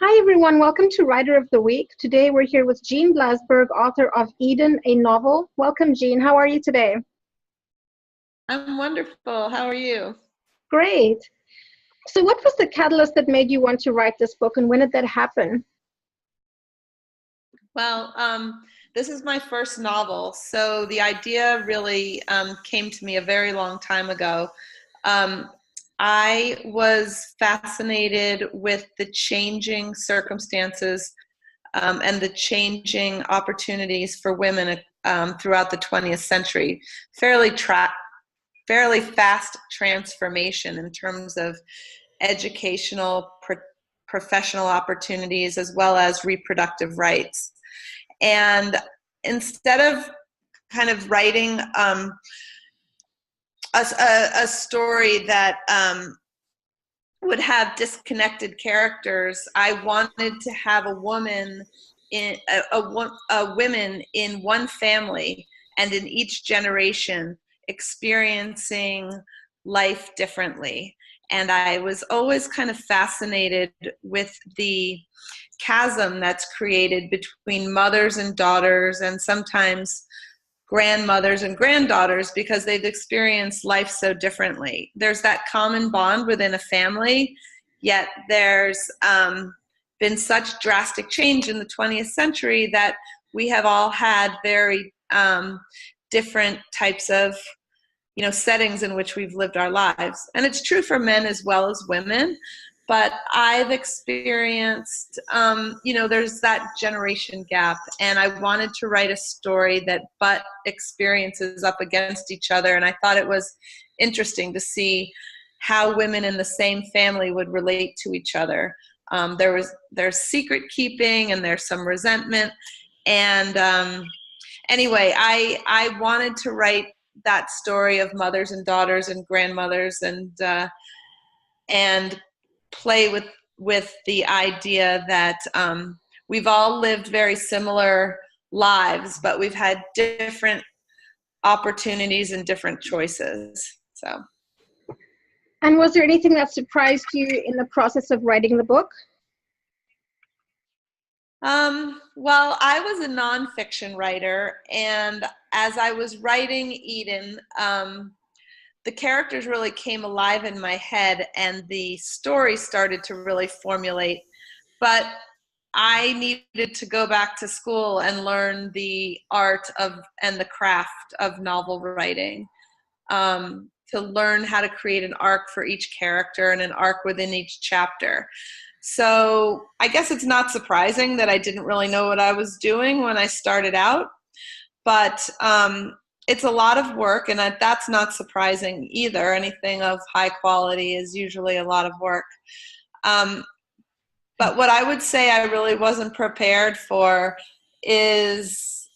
Hi everyone, welcome to Writer of the Week. Today we're here with Jeanne Blasberg, author of Eden, a novel. Welcome, Jeanne. How are you today? I'm wonderful. How are you? Great. So what was the catalyst that made you want to write this book, and when did that happen? Well, this is my first novel, so the idea really came to me a very long time ago. Um, I was fascinated with the changing circumstances and the changing opportunities for women throughout the 20th century. Fairly fairly fast transformation in terms of educational, professional opportunities, as well as reproductive rights. And instead of kind of writing a story that would have disconnected characters, I wanted to have a woman in a women in one family and in each generation experiencing life differently. And I was always kind of fascinated with the chasm that's created between mothers and daughters, and sometimes grandmothers and granddaughters, because they've experienced life so differently. There's that common bond within a family, yet there's been such drastic change in the 20th century that we have all had very different types of settings in which we've lived our lives. And it's true for men as well as women. But I've experienced, there's that generation gap, and I wanted to write a story that butt experiences up against each other. And I thought it was interesting to see how women in the same family would relate to each other. There's secret keeping, and there's some resentment. And anyway, I wanted to write that story of mothers and daughters and grandmothers, and play with the idea that we've all lived very similar lives, but we've had different opportunities and different choices. So. And was there anything that surprised you in the process of writing the book? Well, I was a nonfiction writer, and as I was writing Eden, the characters really came alive in my head, and the story started to really formulate. But I needed to go back to school and learn the art of and the craft of novel writing, to learn how to create an arc for each character and an arc within each chapter. So I guess it's not surprising that I didn't really know what I was doing when I started out, but it's a lot of work, and that's not surprising either. Anything of high quality is usually a lot of work. But what I would say I really wasn't prepared for is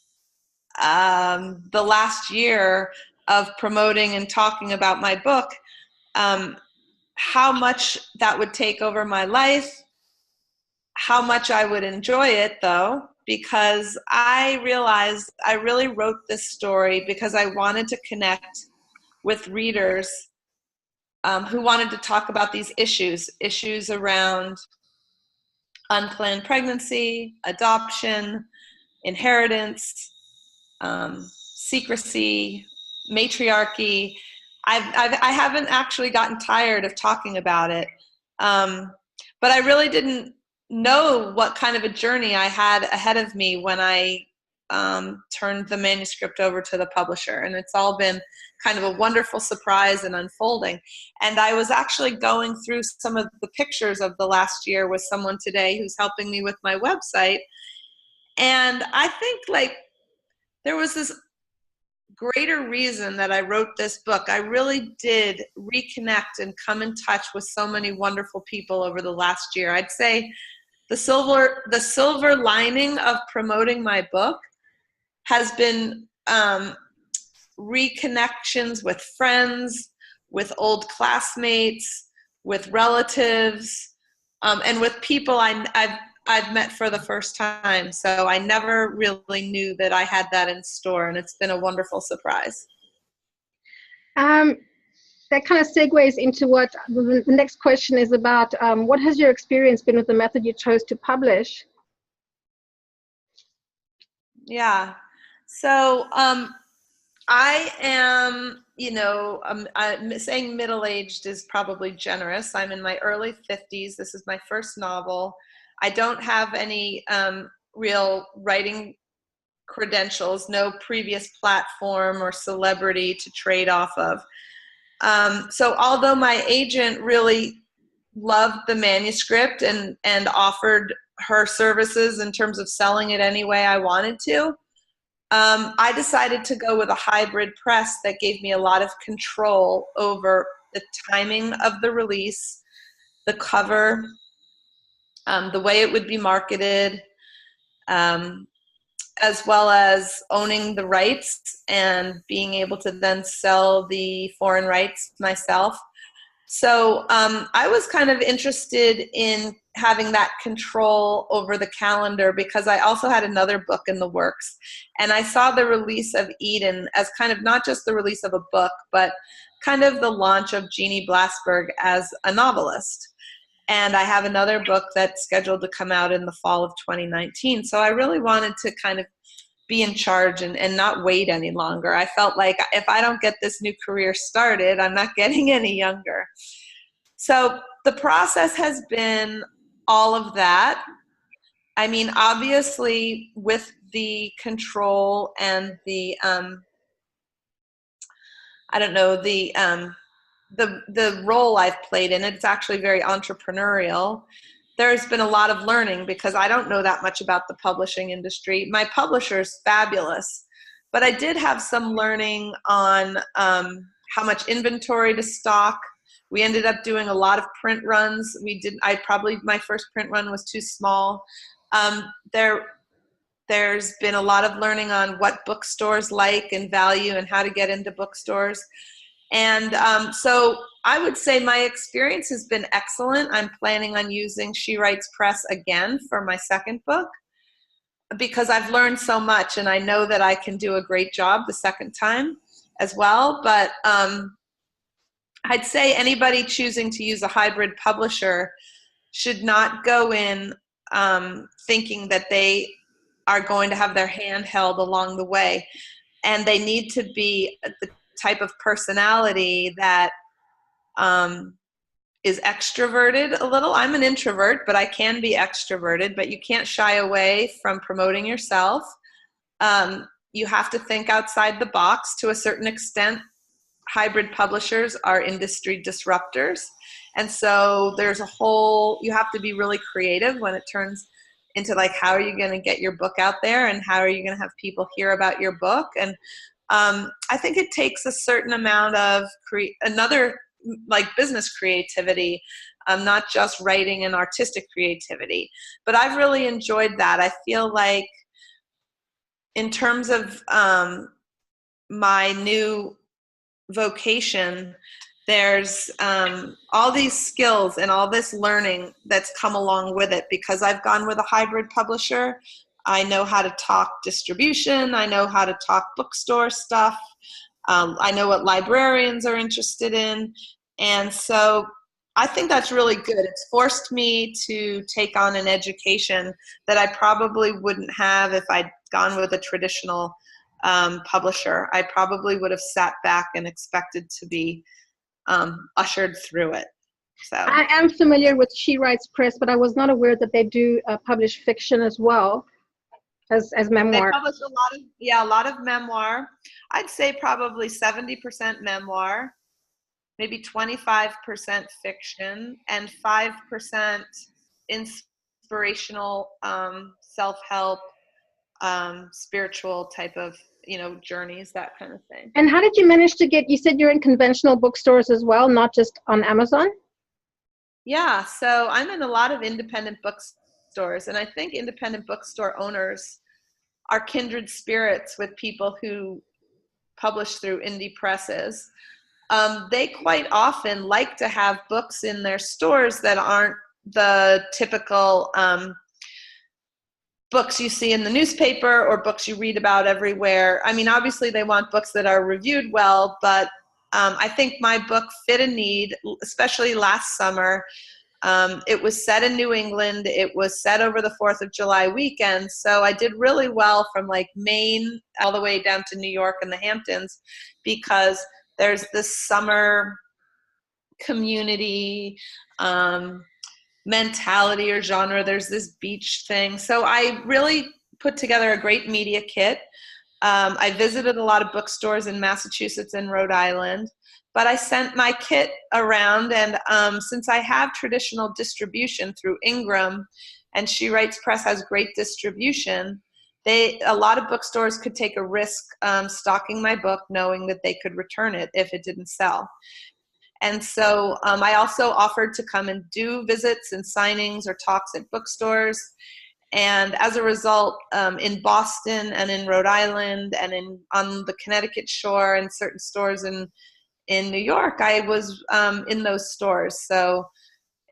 the last year of promoting and talking about my book, how much that would take over my life, how much I would enjoy it, though, because I realized I really wrote this story because I wanted to connect with readers who wanted to talk about these issues around unplanned pregnancy, adoption, inheritance, secrecy, matriarchy. I haven't actually gotten tired of talking about it, but I really didn't know what kind of a journey I had ahead of me when I turned the manuscript over to the publisher, and it's all been kind of a wonderful surprise and unfolding. And I was actually going through some of the pictures of the last year with someone today who's helping me with my website, and I think there was this greater reason that I wrote this book. I really did reconnect and come in touch with so many wonderful people over the last year. I'd say the silver lining of promoting my book has been reconnections with friends, with old classmates, with relatives, and with people I've met for the first time. So I never really knew that I had that in store, and it's been a wonderful surprise. Um, that kind of segues into what the next question is about. What has your experience been with the method you chose to publish? Yeah. So I am, I'm saying middle-aged is probably generous. I'm in my early 50s. This is my first novel. I don't have any real writing credentials, no previous platform or celebrity to trade off of. So although my agent really loved the manuscript and offered her services in terms of selling it any way I wanted to, I decided to go with a hybrid press that gave me a lot of control over the timing of the release, the cover, the way it would be marketed, as well as owning the rights and being able to then sell the foreign rights myself. So I was kind of interested in having that control over the calendar because I also had another book in the works. And I saw the release of Eden as kind of not just the release of a book, but kind of the launch of Jeanne Blasberg as a novelist. And I have another book that's scheduled to come out in the fall of 2019. So I really wanted to kind of be in charge and not wait any longer. I felt like if I don't get this new career started, I'm not getting any younger. So the process has been all of that. I mean, obviously with the control and the, the role I've played in it, it's actually very entrepreneurial. There's been a lot of learning because I don't know that much about the publishing industry. My publisher's fabulous, but I did have some learning on how much inventory to stock. We ended up doing a lot of print runs. My first print run was too small. There's been a lot of learning on what bookstores like and value and how to get into bookstores. And so I would say my experience has been excellent. I'm planning on using She Writes Press again for my second book because I've learned so much and I know that I can do a great job the second time as well. But I'd say anybody choosing to use a hybrid publisher should not go in thinking that they are going to have their hand held along the way. And they need to be the type of personality that is extroverted a little. I'm an introvert, but I can be extroverted, but you can't shy away from promoting yourself. You have to think outside the box to a certain extent. Hybrid publishers are industry disruptors. And so you have to be really creative when it turns into like, how are you going to get your book out there and how are you going to have people hear about your book? And I think it takes a certain amount of business creativity, not just writing and artistic creativity. But I've really enjoyed that. I feel like in terms of my new vocation, there's all these skills and all this learning that's come along with it because I've gone with a hybrid publisher. I know how to talk distribution. I know how to talk bookstore stuff. I know what librarians are interested in. And so I think that's really good. It's forced me to take on an education that I probably wouldn't have if I'd gone with a traditional publisher. I probably would have sat back and expected to be ushered through it. So I am familiar with She Writes Press, but I was not aware that they do publish fiction as well as memoir. They publish a lot of memoir. I'd say probably 70% memoir, maybe 25% fiction, and 5% inspirational, self-help, spiritual type of, journeys, that kind of thing. And how did you manage to you said you're in conventional bookstores as well, not just on Amazon? Yeah, so I'm in a lot of independent bookstores, and I think independent bookstore owners are kindred spirits with people who publish through indie presses. They quite often like to have books in their stores that aren't the typical books you see in the newspaper or books you read about everywhere. I mean, obviously they want books that are reviewed well, but I think my book fit a need, especially last summer. It was set in New England. It was set over the 4th of July weekend. So I did really well from like Maine all the way down to New York and the Hamptons, because there's this summer community mentality or genre. There's this beach thing. So I really put together a great media kit. I visited a lot of bookstores in Massachusetts and Rhode Island, but I sent my kit around, and since I have traditional distribution through Ingram, and She Writes Press has great distribution, a lot of bookstores could take a risk stocking my book, knowing that they could return it if it didn't sell. And so I also offered to come and do visits and signings or talks at bookstores. And as a result, in Boston and in Rhode Island and on the Connecticut shore and certain stores in New York, I was in those stores. So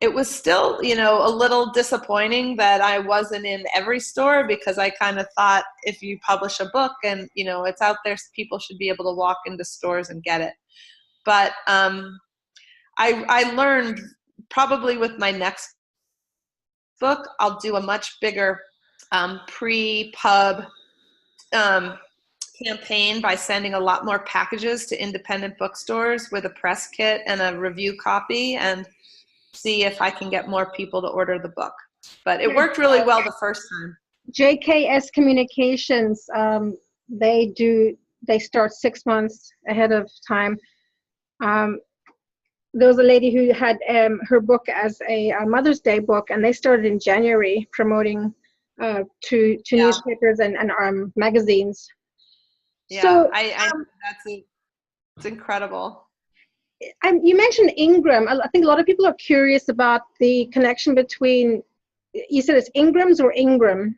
it was still, a little disappointing that I wasn't in every store, because I kind of thought if you publish a book and, it's out there, people should be able to walk into stores and get it. But I learned probably with my next book, I'll do a much bigger pre-pub campaign by sending a lot more packages to independent bookstores with a press kit and a review copy, and see if I can get more people to order the book. But it worked really well the first time. JKS Communications, they start 6 months ahead of time. There was a lady who had her book as a Mother's Day book, and they started in January promoting to newspapers and magazines. Yeah, so it's incredible. You mentioned Ingram. I think a lot of people are curious about the connection between, you said it's Ingrams or Ingram?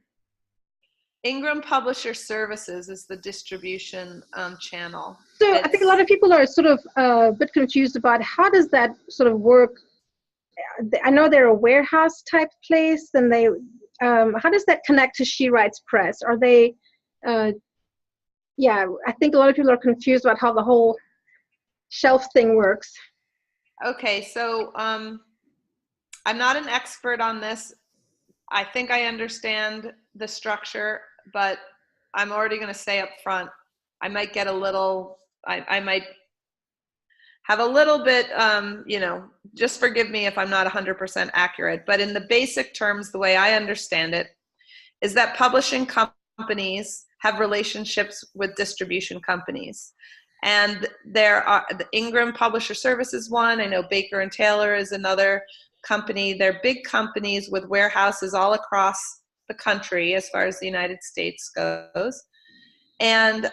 Ingram Publisher Services is the distribution channel. So I think a lot of people are sort of a bit confused about how does that sort of work. I know they're a warehouse type place, and how does that connect to She Writes Press? Are they, I think a lot of people are confused about how the whole shelf thing works. Okay, so I'm not an expert on this. I think I understand the structure, but I'm already going to say up front, I might get a little, I might have a little bit, just forgive me if I'm not 100% accurate, but in the basic terms, the way I understand it is that publishing companies have relationships with distribution companies. And there are the Ingram Publisher Services one. I know Baker and Taylor is another company. They're big companies with warehouses all across the country as far as the United States goes. And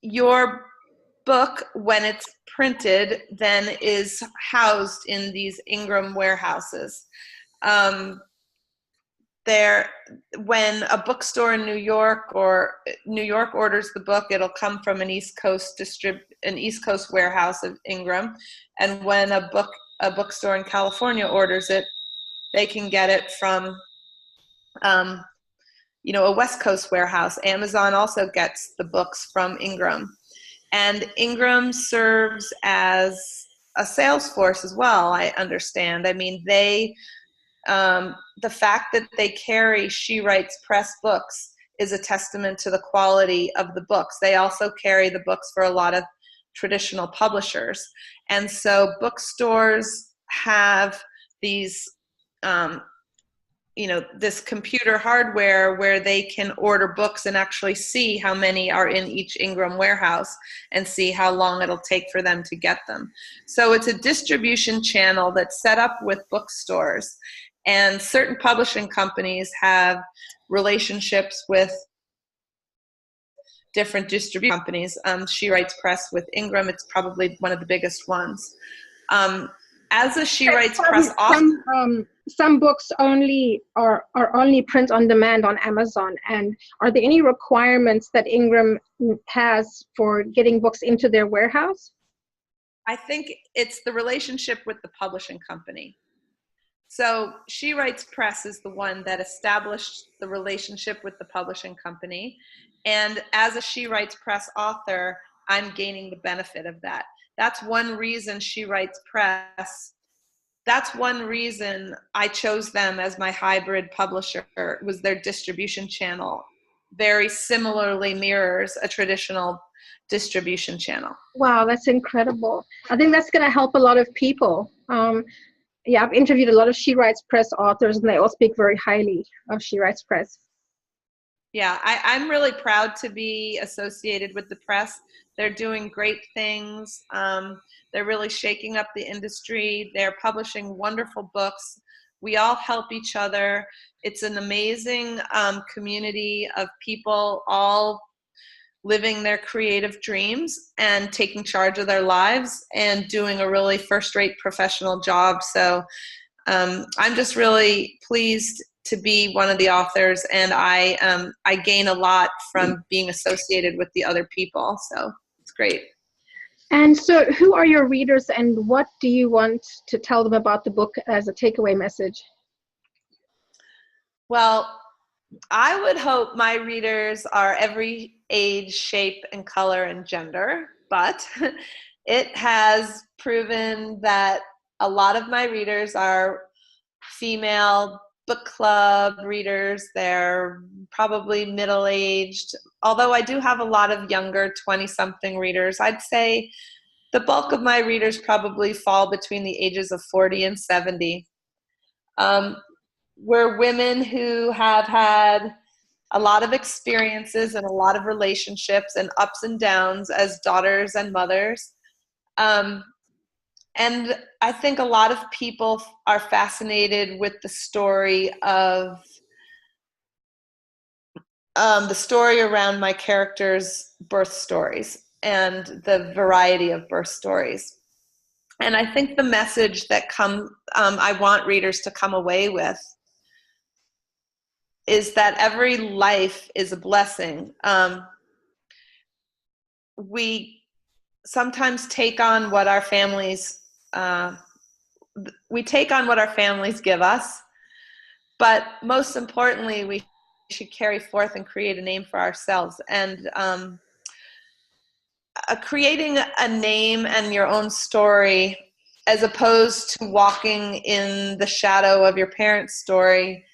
your book, when it's printed, then is housed in these Ingram warehouses. When a bookstore in New York orders the book, it'll come from an East Coast warehouse of Ingram, and when a bookstore in California orders it, they can get it from a West Coast warehouse. Amazon also gets the books from Ingram, and Ingram serves as a sales force as well, I understand. I mean, the fact that they carry She Writes Press books is a testament to the quality of the books. They also carry the books for a lot of traditional publishers. And so bookstores have these, this computer hardware where they can order books and actually see how many are in each Ingram warehouse and see how long it'll take for them to get them. So it's a distribution channel that's set up with bookstores. And certain publishing companies have relationships with different distribution companies. She Writes Press with Ingram, it's probably one of the biggest ones. As a She Writes Press author, some books only are only print on demand on Amazon. And are there any requirements that Ingram has for getting books into their warehouse? I think it's the relationship with the publishing company. So She Writes Press is the one that established the relationship with the publishing company. And as a She Writes Press author, I'm gaining the benefit of that. That's one reason She Writes Press. That's one reason I chose them as my hybrid publisher, was their distribution channel. Very similarly mirrors a traditional distribution channel. Wow, that's incredible. I think that's going to help a lot of people. Yeah, I've interviewed a lot of She Writes Press authors, and they all speak very highly of She Writes Press. Yeah, I'm really proud to be associated with the press. They're doing great things. They're really shaking up the industry. They're publishing wonderful books. We all help each other. It's an amazing community of people all living their creative dreams and taking charge of their lives and doing a really first-rate professional job. So I'm just really pleased to be one of the authors, and I gain a lot from being associated with the other people. So it's great. And so who are your readers, and what do you want to tell them about the book as a takeaway message? Well, I would hope my readers are every age, shape, and color and gender, but it has proven that a lot of my readers are female book club readers. They're probably middle-aged, although I do have a lot of younger 20-something readers. I'd say the bulk of my readers probably fall between the ages of 40 and 70. We're women who have had a lot of experiences and a lot of relationships and ups and downs as daughters and mothers. And I think a lot of people are fascinated with the story of the story around my characters' birth stories and the variety of birth stories. And I think the message that I want readers to come away with is that every life is a blessing. We sometimes take on what our families give us, but most importantly, we should carry forth and create a name for ourselves. And creating a name and your own story, as opposed to walking in the shadow of your parents' story,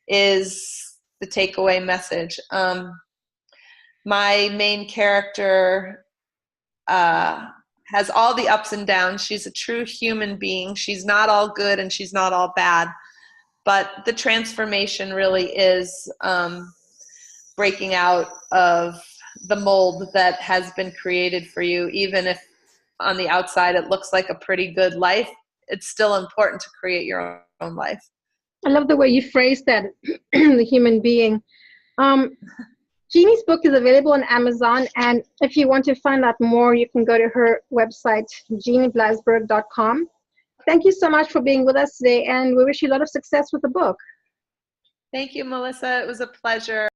is the takeaway message. My main character has all the ups and downs. She's a true human being. She's not all good and she's not all bad. But the transformation really is breaking out of the mold that has been created for you. Even if on the outside it looks like a pretty good life, it's still important to create your own life. I love the way you phrased that, the human being. Jeannie's book is available on Amazon, and if you want to find out more, you can go to her website, jeanneblasberg.com. Thank you so much for being with us today, and we wish you a lot of success with the book. Thank you, Melissa. It was a pleasure.